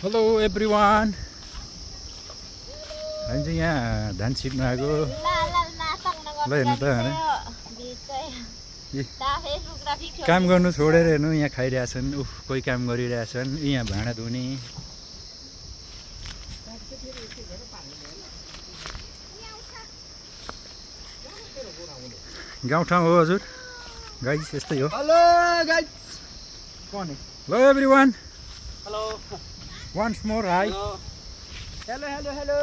Hello everyone हामी चाहिँ यहाँ धान छिट्नु आएको ल हेर्नु त काम गर्नु छोडेर हेर्नु यहाँ खाइरहेछन् उफ कोही काम गरिरहेछन् यहाँ भाँडा धुने गाउँठाउँ हो हजुर गाइस यस्तै हो hello guys hello everyone hello once more hi hello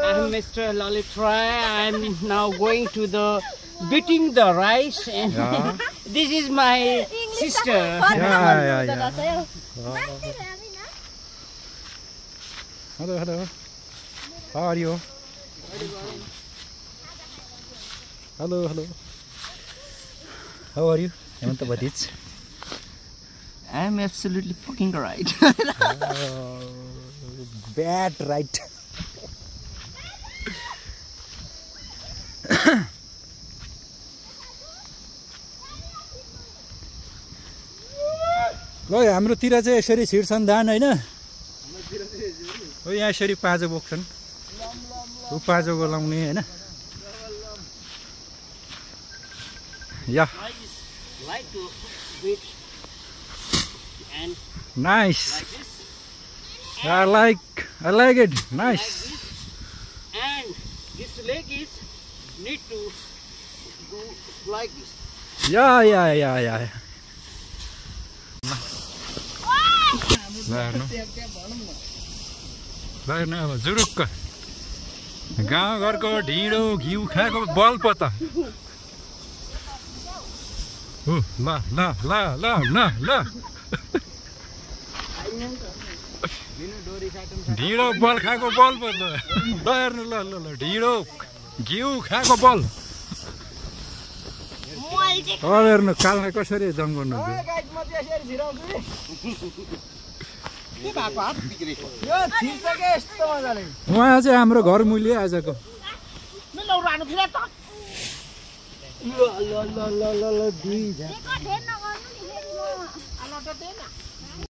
I'm Mr. Lalitray. I'm now going to the beating the rice and this is my sister. yeah. Hello how are you hello how are you Hemanta Badich I'm absolutely fucking right. Bad right. ल हाम्रोतिर चाहिँ यसरी छिर्छन् धान हैन हो यहाँ यसरी पाजो बोक्छन् उ पाजोको लाउने हैन या Like to beat and nice like this. I like it nice And this leg is need to do like this. yeah ल अब जुरुक्क गाउँघरको ढिँडो घिउ खाएको बल पो त ल ढिँडो बल खाएको बल पो त ल हेर्नु ल ढिँडो घिउ खाएको बल अब हेर्नु काललाई कसरी जङ गर्नु उहाँ चाहिँ हाम्रो घर मूल्य आजको